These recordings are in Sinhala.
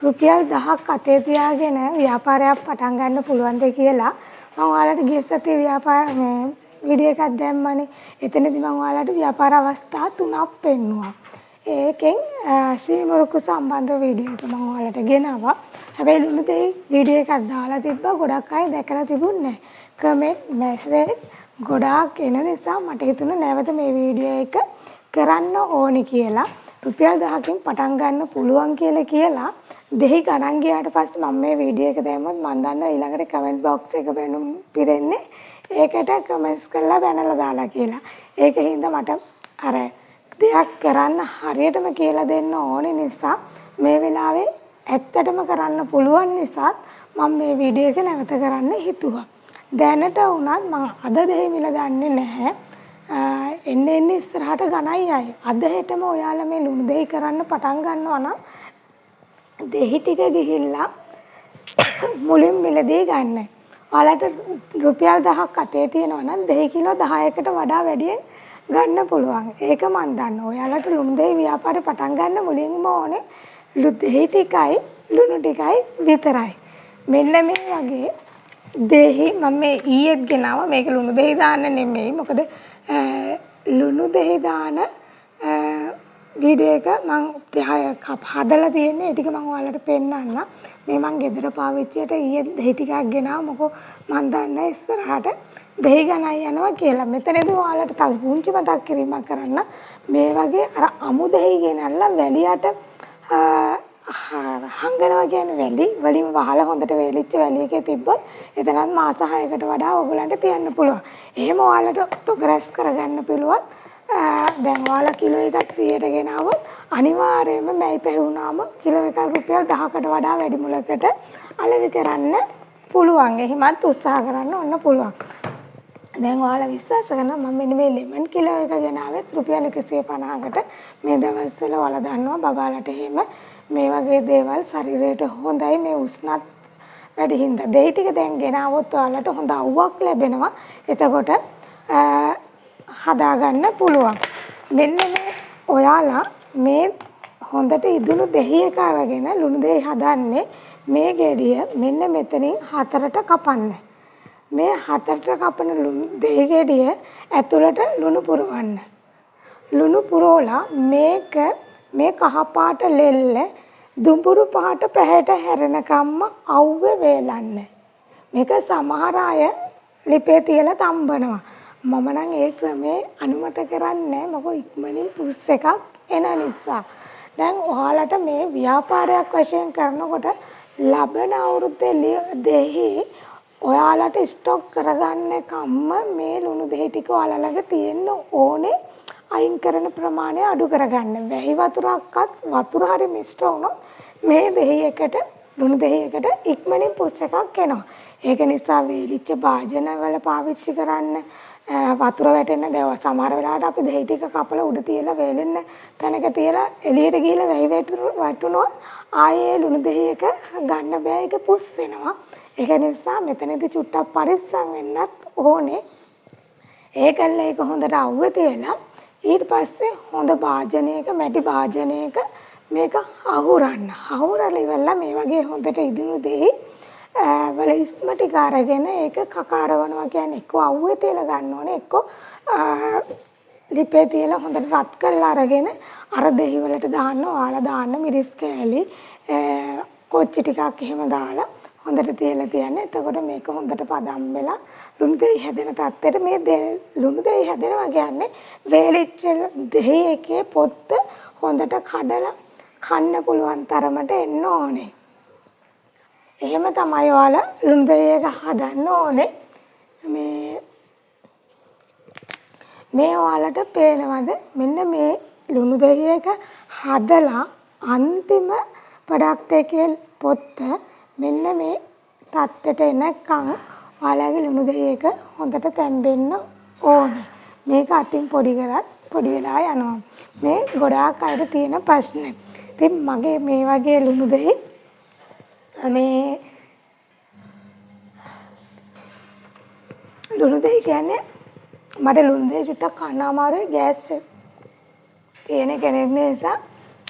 රුපියල් 1000ක් අතේ තියාගෙන ව්‍යාපාරයක් පටන් ගන්න පුළුවන්ද කියලා මම ඔයාලට ගිය සතියේ වීඩියෝ එකක් දැම්මනේ. එතනදී මම ඔයාලට ව්‍යාපාර අවස්ථා 3ක් පෙන්නුවා. ඒකෙන් සීමුරුක්කු සම්බන්ධ වීඩියෝ එක මම ඔයාලට ගෙනාවා. හැබැයි ලුණු දෙයි වීඩියෝ එකක් දාලා තිබ්බා. ගොඩක් අය දැකලා තිබුණේ නැහැ. කමෙන්ට් මැසේජ් ගොඩාක් එන නිසා මට හිතුණා නැවත මේ වීඩියෝ එක කරන්න ඕනි කියලා. රුපියල් 1000කින් පටන් ගන්න පුළුවන් කියලා දෙහි ගණන් ගියාට පස්සේ මම මේ වීඩියෝ එක දැම්මොත් මම දන්නවා ඊළඟට කමෙන්ට් බොක්ස් එක බැනුම් පිරෙන්නේ ඒකට කමෙන්ට්ස් කරලා බැනලා දාලා කියලා. ඒකින්ද මට අර දෙයක් කරන්න හරියටම කියලා දෙන්න ඕනේ නිසා මේ වෙලාවේ ඇත්තටම කරන්න පුළුවන් නිසා මම මේ වීඩියෝ එක නැවත කරන්න හිතුවා. දැනට වුණත් මම අද දෙහි මිල දන්නේ නැහැ. එන්නේ ඉස්සරහට ගණයි අය. අද හෙටම ඔයාලා මේ ලුණු දෙහි කරන්න පටන් ගන්නවා නම් දෙහි ටික ගිහිල්ලා මුලින් මිලදී ගන්න. ඔයාලට රුපියල් 1000ක් අතේ තියෙනවා නම් දෙහි කිලෝ 10කට වඩා වැඩියෙන් ගන්න පුළුවන්. ඒක මන් දන්නවා. ඔයාලට ලුණු දෙහි ව්‍යාපාරේ පටන් ගන්න මුලින්ම ඕනේ දෙහි ටිකයි ලුණු ටිකයි විතරයි. මෙන්න මේ වගේ දෙහි මම මේ ඊයේත් ගෙනාවා. මේක ලුණු දෙහි දාන්න නෙමෙයි. මොකද ලුණු දෙහි දාන වීඩියෝ එක මම හදලා තියෙන්නේ. ඒ ටික මම ඔයාලට පෙන්නන්නම්. මේ මම ගෙදර පාවිච්චියට ඊයේ දෙහි ටිකක් ගෙනාවා. මොකෝ මම දන්නේ ඉස්සරහට දෙහි ගණන් යනවා කියලා. මෙතනදී ඔයාලට තව පුංචි මතක් කිරීමක් කරන්න. මේ වගේ අර අමු දෙහි ගෙනල්ලා වැලියට හංගනවා කියන්නේ වැලි වලින් වහලා හොඳට වේලිච්ච වැලි එකේ තිබ්බොත් එතනත් මාස 6කට වඩා ඔයගලන්ට තියන්න පුළුවන්. එහෙම ඔයාලට තොග රැස් කරගන්න පුළුවන්. දැන් ඔයාලා කිලෝ එකක් 100ට ගෙනාවොත් අනිවාර්යයෙන්ම මැයි පැහුණාම කිලෝ එකක් රුපියල් 10කට වඩා වැඩි මුලකට අලෙවි කරන්න පුළුවන්. එහෙමත් උත්සාහ කරන්න ඕන පුළුවන්. දැන් ඔයාලා විශ්වාස කරනවා මම මෙන්න මේ ලෙමන් කිලෝ එක ගෙනාවෙත් රුපියල් 150කට මේ දවස්වල ඔයාලා දන්නවා බබාලට එහෙම මේ වගේ දේවල් ශරීරයට හොඳයි මේ උෂ්ණත් වැඩි හින්දා දෙහි ටික දැන් ගෙනාවොත් ඔයාලට හොඳ අවුවක් ලැබෙනවා. එතකොට හදාගන්න පුළුවන්. මෙන්න මේ ඔයාලා මේ හොඳට ඉදුණු දෙහි එක අරගෙන ලුණු දෙහි හදන්නේ මේ ගෙඩිය මෙන්න මෙතනින් 4ට කපන්න. මේ 4ට කපන දෙහි ගෙඩිය ඇතුළට ලුණු පුරවන්න. ලුණු පුරවලා මේක මේ කහ පාට ලෙල්ල දුඹුරු පාට පැහැට හැරෙනකම්ම අවුවේ වේලන්න. මේක සමහර අය ලිපේ තියලා තම්බනවා. මම නම් ඒ ක්‍රමේ අනුමත කරන්නේ මොකද ඉක්මනින් පුස් එකක් එන නිසා. දැන් ඔයාලට මේ ව්‍යාපාරයක් වශයෙන් කරනකොට ලබන අවුරුද්දේ දෙහි ඔයාලට ස්ටොක් කරගන්න කම්ම මේ ලුණු දෙහි ටික ඔයාලා ළඟ තියෙන්න ඕනේ. අයින් කරන ප්‍රමාණය අඩු කරගන්න. වැහි වතුරක්වත් වතුර හරි මිශ්‍ර වුණොත් මේ දෙහි එකට ලුණු දෙහි එකට ඉක්මනින් පුස් එකක් එනවා. ඒක නිසා වේලිච්ච භාජනවල පාවිච්චි කරන්න වතුර වැටෙන්න දැව සමහර වෙලාවට අපි දෙහි ටික කපලා උඩ තියලා වේලෙන්න තැනක තියලා එළියට ගිහලා වැහි වැටුනොත් ආයේ ලුණු දෙහි එක ගන්න බෑ. ඒක පුස් වෙනවා. ඒක නිසා මෙතනදී චුට්ටක් පරිස්සම් වෙන්නත් ඕනේ. ඒකල්ල ඒක හොඳට අවුවේ තියලා ඊට පස්සේ හොඳ භාජනයක මැටි භාජනයක මේක අහුරන්න. අහුරලා ඉවරලා මේ වගේ හොඳට ඉදුණු දෙහි වල ඉස්ම ටික අරගෙන ඒක කකාරවනවා කියන්නේ එක්ක අවුවේ තියලා ගන්න ඕනේ එක්ක ලිපේ තියලා හොඳට රත් කරලා අරගෙන අර දෙහි වලට දාන්න. ඔයාලා දාන්න මිරිස් කෑලි කොච්චි ටිකක් එහෙම දාලා හොඳට තියලා තියන්නේ. එතකොට මේක හොඳට පදම් වෙලා ලුණු දෙහි හැදෙන තත්ත්වයට මේ ලුණු දෙහි හැදෙනවා කියන්නේ වේලිච්ච දෙහි එකේ පොත්ත හොඳට කඩලා කන්න පුළුවන් තරමට එන්න ඕනේ. එහෙම තමයි ඔයාලා ලුණු දෙහි එක හදන්න ඕනේ. මේ ඔයාලට පේනවද මෙන්න මේ ලුණු දෙහි එක හදලා අන්තිම ප්‍රොඩක්ට් එකේ පොත්ත මෙන්න මේ තත්ත්වයට එනකන් ඔයාලගේ ලුණු දෙහි එක හොඳට තැම්බෙන්න ඕනේ. මේක අතින් පොඩි කරත් පොඩි වෙලා යනවා. මේ ගොඩාක් අයට තියෙන ප්‍රශ්නේ. ඉතින් මගේ මේ වගේ ලුණු දෙහි මේ ලුණු දෙහි කියන්නේ මට ලුණු දෙහි චුට්ටක් කන්න අමාරුයි ගෑස් තියෙන කෙනෙක් නිසා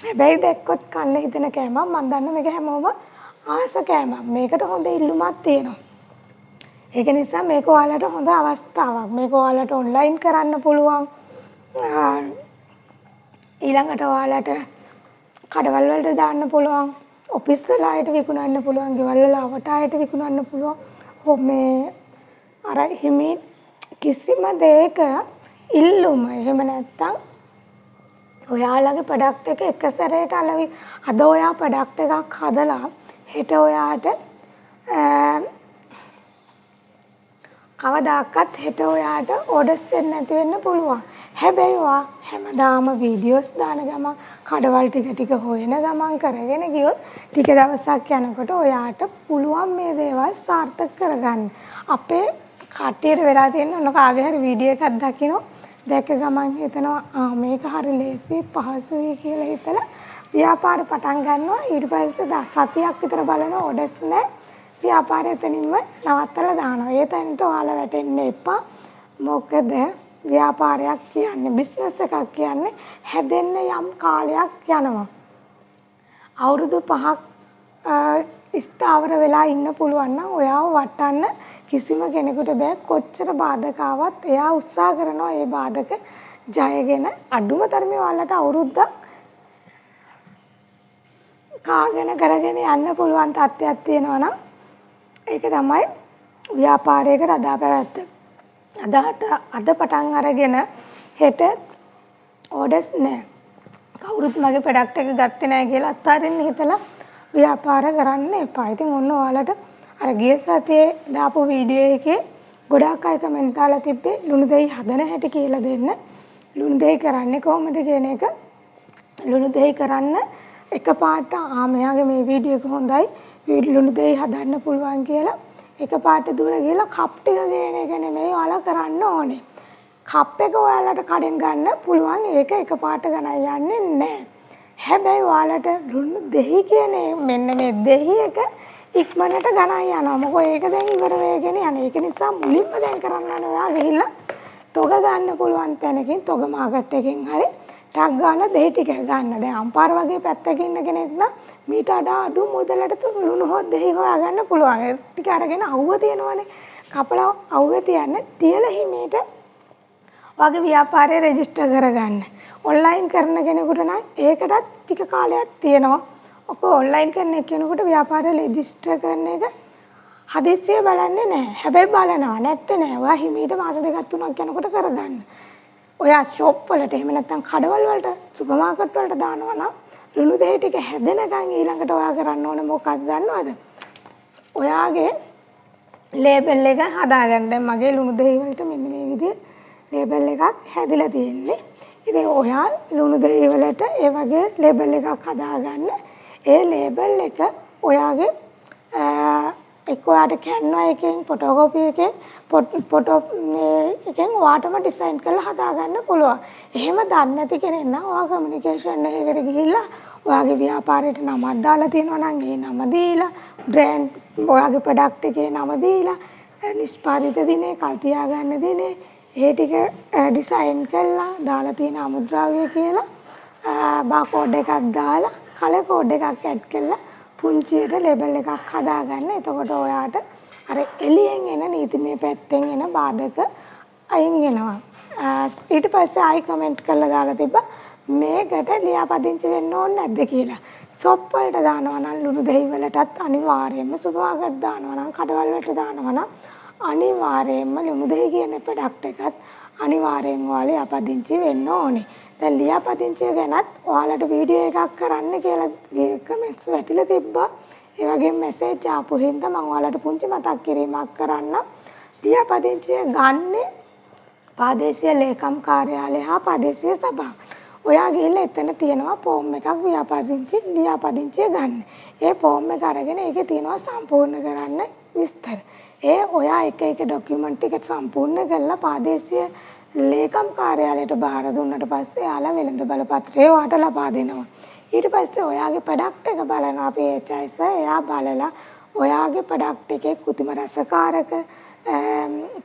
හැබැයි දැක්කොත් කන්න හිතෙන කෑමක් මම දන්න මේක හැමෝම ආස කෑමක්. මේකට හොඳ ඉල්ලුමක් තියෙනවා. ඒක නිසා මේක ඔයාලට හොඳ අවස්ථාවක්. මේක ඔයාලට ඔන්ලයින් කරන්න පුළුවන්. ඊළඟට ඔයාලට කඩවල් වලට දාන්න පුළුවන්. ඔෆිස් වල ආයෙත් විකුණන්න පුළුවන්. ගෙවල් වල ආවට ආයෙත් විකුණන්න පුළුවන්. මේ අර හිමි කිසිම දෙයක ඉල්ලුම එහෙම නැත්තම් ඔයාලගේ ප්‍රොඩක්ට් එක එක සැරේට අද ඔයා ප්‍රොඩක්ට් එකක් හදලා හෙට ඔයාට කවදාකවත් හෙට ඔයාට ඕඩර්ස් එන්නේ නැති වෙන්න පුළුවන්. හැබැයි ඔයා හැමදාම වීඩියෝස් දාන ගමන් කඩවල් ටික හොයන ගමන් කරගෙන ගියොත් ටික දවසක් යනකොට ඔයාට පුළුවන් මේ දේවල් සාර්ථක කරගන්න. අපේ කට්ටියට වෙලා තියෙන ඔන්න කාගේ හරි වීඩියෝ එකක් දකිනවා දැක ගමන් හිතනවා මේක හරි ලේසි පහසුයි කියලා හිතලා ව්‍යාපාර පටන් ගන්නවා. ඊට පස්සේ සතියක් විතර බලන ඕඩර්ස් නැහැ. ව්‍යාපාරය එතනින්ම නවත්තලා දානවා. ඒ තැනට ඔයාලා වැටෙන්න එපා. මොකද ව්‍යාපාරයක් කියන්නේ බිස්නස් එකක් කියන්නේ හැදෙන්න යම් කාලයක් යනවා. අවුරුදු 5ක් ස්ථාවර වෙලා ඉන්න පුළුවන් නම් ඔයාව වටන්න කිසිම කෙනෙකුට බෑ. කොච්චර බාධක ආවත් එයා උත්සාහ කරනවා ඒ බාධක ජයගෙන අඩුම තරමේ ඔයාලට අවුරුද්දක් කාගෙන කරගෙන යන්න පුළුවන් තත්ත්වයක් තියෙනවා නම් ඒක තමයි ව්‍යාපාරයකට අදා පැවැත්ම. අද පටන් අරගෙන හෙට ඕඩර්ස් නැහැ. කවුරුත් මගේ ප්‍රොඩක්ට් එක ගත්තේ නැහැ කියලා අත්හරින්න හිතලා ව්‍යාපාර කරන්න එපා. ඉතින් ඔන්න ඔයාලට අර ගිය සතියේ දාපු වීඩියෝ එකේ ගොඩාක් අය කමෙන්ට් දාලා තිබ්බේ ලුණු දෙහි හදන හැටි කියලා දෙන්න. ලුණු දෙහි කරන්නේ කොහොමද කියන එක. ලුණු දෙහි කරන්න එකපාරට මෙයාගේ මේ වීඩියෝ එක හොඳයි. ලුණු දෙහි හදන්න පුළුවන් කියලා එකපාරට දුර ගිහලා කප් ටික ගේන එක නෙමෙයි ඔයාලා කරන්න ඕනේ. කප් එක ඔයාලට කඩෙන් ගන්න පුළුවන්. ඒක එකපාරට ගණන් යන්නේ නැහැ. හැබැයි ඔයාලට ලුණු දෙහි කියන්නේ මෙන්න මේ දෙහි එක ඉක්මනට ගණන් යනවා. මොකද ඒක දැන් ඉවර වෙගෙන යන්නේ. ඒක නිසා මුලින්ම දැන් කරන්න ඕනේ ඔයා ගිහිල්ලා තොග ගන්න පුළුවන් තැනකින් තොග මාකට් එකකින් හරි ටක් ගන්න දෙහි ටික ගන්න. දැන් අම්පාර වගේ පැත්තක ඉන්න කෙනෙක් නම් මීට වඩා අඩු මුදලට ලුණු හොත් දෙහි හොයාගන්න පුළුවන්. ඒ ටික අරගෙන අවුව තියෙනවනේ. කපලා අවුවේ තියන්න තියලා හිමීට වගේ ව්‍යාපාරය රෙජිස්ටර් කරගන්න. ඔන්ලයින් කරන කෙනෙකුට නම් ඒකටත් ටික කාලයක් තියෙනවා. ඔක ඔන්ලයින් කරන කෙනෙකුට ව්‍යාපාරය රෙජිස්ටර් කරන එක හදිස්සිය බලන්නේ නැහැ. හැබැයි බලනවා නැත්තේ නෑ. ඔයා හිමීට මාස දෙකක් තුනක් යනකොට කරගන්න. ඔයා ෂොප් වලට එහෙම නැත්නම් කඩවල් වලට සුපර් මාකට් වලට දානවා නම් ලුණු දෙහි ටික හැදෙනකන් ඊළඟට ඔයා කරන්න ඕනේ මොකක්ද දන්නවද? ඔයාගේ ලේබල් එක හදාගන්න. දැන් මගේ ලුණු දෙහි වලට මෙන්න මේ විදිහේ ලේබල් එකක් හැදිලා තියෙන්නේ. ඉතින් ඔයා ලුණු දෙහි වලට ඒ වගේ ලේබල් එකක් හදාගන්න. ඒ ලේබල් එක ඔයාගේ එක්ක ඔයාට කැන්වා එකෙන් ෆොටෝකෝපි එකෙන් ෆොටෝ එකෙන් ඔයාටම ඩිසයින් කරලා හදාගන්න පුළුවන්. එහෙම දන්නේ නැති කෙනෙක් නම් ඔයා කමියුනිකේෂන් එකකට ගිහිල්ලා ඔයාගේ ව්‍යාපාරයට නමක් දාලා තියෙනවා නම් ඒ නම දීලා බ්‍රෑන්ඩ් ඔයාගේ ප්‍රොඩක්ට් එකේ නම දීලා නිෂ්පාදිත දිනේ කල් තියාගන්න දිනේ ඒ ටික ඩිසයින් කරලා දාලා තියෙන අමුද්‍රව්‍ය කියලා බාකෝඩ් එකක් දාලා කලර් කෝඩ් එකක් ඇඩ් කරලා පුංචියට ලේබල් එකක් හදාගන්න. එතකොට ඔයාට අර එළියෙන් එන නීතිමය පැත්තෙන් එන බාධක අයින් වෙනවා. ඊට පස්සේ ආයි කමෙන්ට් කරලා දාලා තිබ්බා මේකට ලියාපදිංචි වෙන්න ඕනේ නැද්ද කියලා. ෂොප් වලට දානවා නම් ලුණු දෙහි වලටත් අනිවාර්යයෙන්ම සුපර් මාකට් දානවා නම් කඩවල් වලට දානවා නම් අනිවාර්යයෙන්ම ලුණු දෙහි කියන ප්‍රොඩක්ට් එකත් අනිවාර්යෙන් ඔයාලා ලියාපදිංචි වෙන්න ඕනේ. දැන් ලියාපදිංචිය ගැනත් ඔයාලට වීඩියෝ එකක් කරන්න කියලා කමෙන්ට්ස් වැටිලා තිබ්බා. ඒ වගේම මැසේජ් ආපු හින්දා මම ඔයාලට පුංචි මතක් කිරීමක් කරන්න. ලියාපදිංචිය ගන්නේ ප්‍රාදේශීය ලේකම් කාර්යාලය හා ප්‍රාදේශීය සභාව. ඔයා ගිහිල්ලා එතන තියෙනවා ෆෝම් එකක් ලියාපදිංචිය ගන්න. ඒ ෆෝම් එක අරගෙන ඒකේ තියෙනවා සම්පූර්ණ කරන්න විස්තර. ඒ ඔයා එක ડોකියුමන්ට් ටික සම්පූර්ණ කරලා ප්‍රාදේශීය ලේකම් කාර්යාලයට බාර දුන්නට පස්සේ යාලා වෙළඳ බලපත්‍රය ඔයාට ලබා දෙනවා. ඊට පස්සේ ඔයාගේ ප්‍රොඩක්ට් එක බලනවා අපි HIS එයා බලලා ඔයාගේ ප්‍රොඩක්ට් එකේ කෘත්‍රිම රසකාරක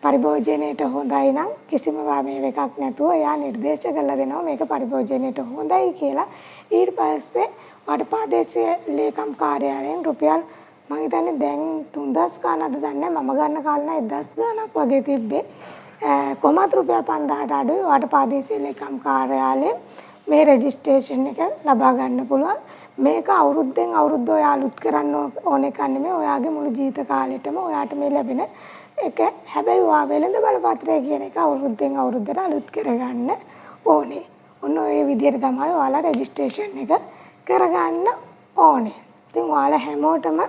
පරිභෝජනයට හොඳයි නම් කිසිම මේ එකක් නැතුව එයා නිර්දේශ කරලා දෙනවා මේක පරිභෝජනයට හොඳයි කියලා. ඊට පස්සේ ඔයාට ප්‍රාදේශීය ලේකම් කාර්යාලයෙන් රුපියල් මම හිතන්නේ දැන් 3000 ගානක්ද දන්නේ මම ගන්න කාලේ 1000 ගානක් වගේ තිබ්බේ. කොහොමද රුපියල් 5000ට අඩුයි ඔයාට ප්‍රාදේශීය ලේකම් කාර්යාලයෙන් මේ රෙජිස්ට්‍රේෂන් එක ලබා ගන්න පුළුවන්. මේක අවුරුද්දෙන් අවුරුද්ද ඔයා අලුත් කරන්න ඕන එකක් නෙමෙයි. ඔයාගේ මුළු ජීවිත කාලෙටම ඔයාට මේ ලැබෙන එක. හැබැයි ඔයා වෙළඳ බලපත්‍රය කියන එක අවුරුද්දෙන් අවුරුද්දට අලුත් කරගන්න ඕනේ. ඔන්න ඔය විදිහට තමයි ඔයාලා රෙජිස්ට්‍රේෂන් එක කරගන්න ඕනේ. ඉතින් ඔයාලා හැමෝටම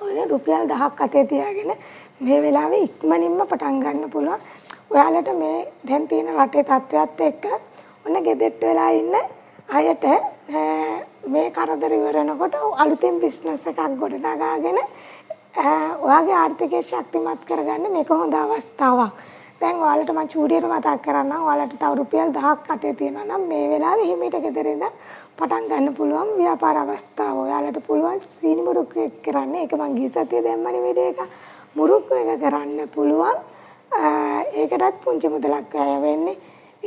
ඔය රුපියල් 1000ක් අතේ තියාගෙන මේ වෙලාවේ ඉක්මනින්ම පටන් ගන්න පුළුවන්. ඔයාලට මේ දැන් තියෙන රටේ තත්ත්වයක් එක්ක ඔන්න ගෙදෙට්ට වෙලා ඉන්න අයට මේ කරදර ඉවර වෙනකොට අලුතෙන් බිස්නස් එකක් ගොඩනගාගෙන ඔයාගේ ආර්ථිකය ශක්තිමත් කරගන්න මේක හොඳ අවස්ථාවක්. දැන් ඔයාලට මම චූටියට මතක් කරන්නම් ඔයාලට තව රුපියල් 1000ක් අතේ තියෙනවා නම් මේ වෙලාවේ හිමීට ගෙදර ඉඳන් පටන් ගන්න පුළුවන් ව්‍යාපාර අවස්ථාව. ඔයාලට පුළුවන් සීනි මුරුක්කු එක කරන්න. ඒක මම ගිය සතියේ දැම්මනේ වීඩියෝ එක. මුරුක්කු එක කරන්න පුළුවන්. ඒකටත් පුංචි මුදලක් වැය වෙන්නේ.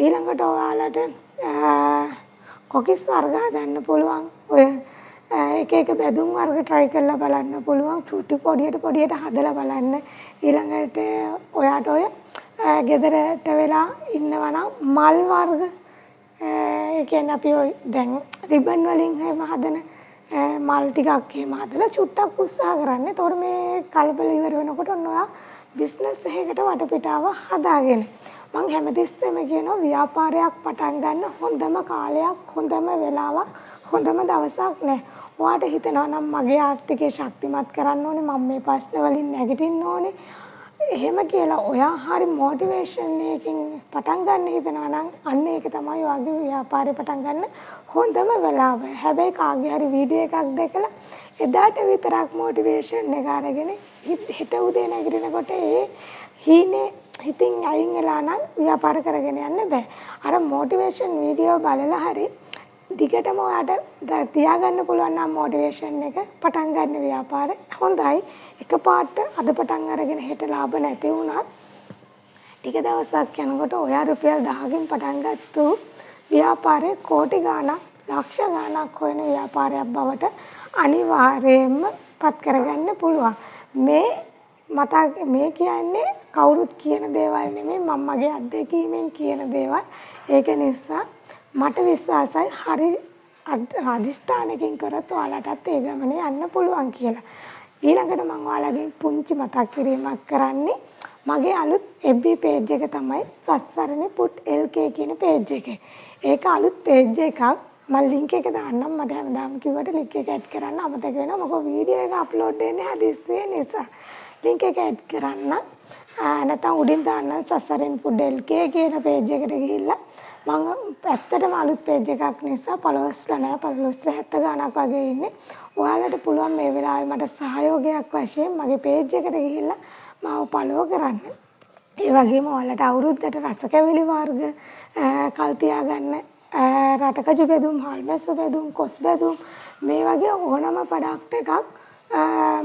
ඊළඟට ඔයාලට කොකිස් වර්ග හදන්න පුළුවන්. ඔය එක එක බැදුම් වර්ග try කරලා බලන්න පුළුවන්. චුටි පොඩියට හදලා බලන්න. ඊළඟට ඔයාට ඔය ගෙදරට වෙලා ඉන්නවා නම් මල් වර්ග ඒ කියන්නේ අපි ඔය දැන් රිබන් වලින් එහෙම හදන මල් ටිකක් එහෙම හදලා චුට්ටක් උත්සාහ කරන්න. ඒතකොට මේ කලබල ඉවර වෙනකොට ඔන්න ඔයා බිස්නස් එකකට වටපිටාව හදාගෙන මම හැමතිස්සෙම කියනවා ව්‍යාපාරයක් පටන් ගන්න හොඳම කාලයක් හොඳම වෙලාවක් හොඳම දවසක් නැහැ. ඔයාට හිතෙනවා නම් මගේ ආර්ථිකය ශක්තිමත් කරන්න ඕනේ මම මේ ප්‍රශ්න වලින් නැගිටින්න ඕනේ. එහෙම කියලා ඔයා හරි මොටිවේෂන් එකකින් පටන් ගන්න හිතනවා නම් අන්න ඒක තමයි ඔයාගේ ව්‍යාපාරේ පටන් ගන්න හොඳම වෙලාව. හැබැයි කාගේ හරි වීඩියෝ එකක් දැකලා එදාට විතරක් මොටිවේෂන් එක අරගෙන හිත උදේ නැගිටිනකොට ඒ හීනේ හිතින් අයින් වෙලා නම් ව්‍යාපාර කරගෙන යන්න බෑ. අර මොටිවේෂන් වීඩියෝ බලලා හරි දිගටම ඔයාට තියාගන්න පුළුවන් නම් මොටිවේෂන් එක පටන් ගන්න ව්‍යාපාරේ හොඳයි. එකපාරට අද පටන් අරගෙන හෙට ලාභ නැති වුණත් ටික දවසක් යනකොට ඔයා රුපියල් 1000කින් පටන් ගත්තු ව්‍යාපාරේ කෝටි ගාණක් ලක්ෂ ගාණක් හොයන ව්‍යාපාරයක් බවට අනිවාර්යයෙන්ම පත් කරගන්න පුළුවන්. මේ කියන්නේ කවුරුත් කියන දේවල් නෙමෙයි මම මගේ අත්දැකීමෙන් කියන දේවල්. ඒක නිසා මට විශ්වාසයි හරි අධිෂ්ඨානකින් කරත් ඔයාලටත් ඒ ගමනේ යන්න පුළුවන් කියලා. ඊළඟට මම ඔයාලගෙන් පුංචි මතක් කිරීමක් කරන්නේ මගේ අලුත් FB page එක තමයි සස්සරණේ put lk කියන page එක. ඒක අලුත් page එකක්. මම link එක දාන්නම්. මට හැමදාම කිව්වට link එක add කරන්න අමතක වෙනවා. මොකද වීඩියෝ එක upload වෙන්නේ හදිස්සිය නිසා. link එක add කරන්න. නැත්නම් උඩින් දාන්න සස්සරණේ put lk කියන page එකට ගිහිල්ලා මම ඇත්තටම අලුත් page එකක් නිසා followers ලා නැහැ. followers 70 ගාණක් වගේ ඉන්නේ. ඔයාලට පුළුවන් මේ වෙලාවේ මට සහයෝගයක් වශයෙන් මගේ page එකට ගිහිල්ලා මාව follow කරන්න. ඒ වගේම ඔයාලට අවුරුද්දට රසකැවිලි වර්ග කල් තියාගන්න රටකජු බෙදුම්, හාල්මැස්සු බෙදුම්, කොස් බෙදුම් මේ වගේ ඕනම ප්‍රොඩක්ට් එකක්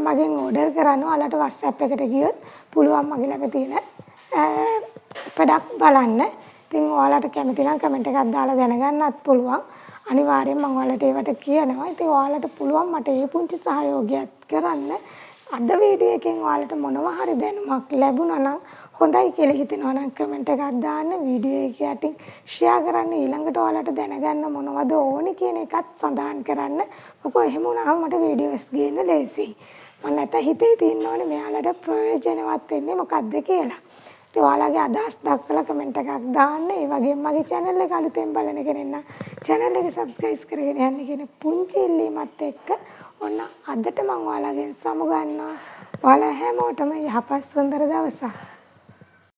මගෙන් ඕඩර් කරන්න. ඔයාලට WhatsApp එකට ගියොත් පුළුවන් මගේ ළඟ තියෙන ප්‍රොඩක්ට් බලන්න. ඉතින් ඔයාලට කැමති නම් කමෙන්ට් එකක් දාලා දැනගන්නත් පුළුවන්. අනිවාර්යෙන් මම ඔයාලට ඒවට කියනවා. ඉතින් ඔයාලට පුළුවන් මට මේ පුංචි සහයෝගයක් කරන්න. අද වීඩියෝ එකෙන් ඔයාලට මොනවා හරි දැනුමක් ලැබුණා නම් හොඳයි කියලා හිතෙනවා නම් කමෙන්ට් එකක් දාන්න. වීඩියෝ එක යටින් ෂෙයා කරන්න. ඊළඟට ඔයාලට දැනගන්න මොනවද ඕනි කියන එකත් සඳහන් කරන්න. මොකද එහෙම වුණාම මට වීඩියෝස් ගේන්න ලේසියි. මම නැත්නම් හිතේ තියෙන්න ඕනේ මෙයාලට ප්‍රයෝජනවත් වෙන්නේ මොකද්ද කියලා. ඉතින් ඔයාලගේ අදහස් දක්වලා කමෙන්ට් එකක් දාන්න. ඒ වගේම මගේ channel එක අලුතෙන් බලන කෙනෙක් නම් channel එක subscribe කරගෙන යන්න කියන පුංචි ඉල්ලීමත් එක්ක ඔන්න අදට මම ඔයාලගෙන් සමුගන්නවා. ඔයාලා හැමෝටම යහපත් සුන්දර දවසක්.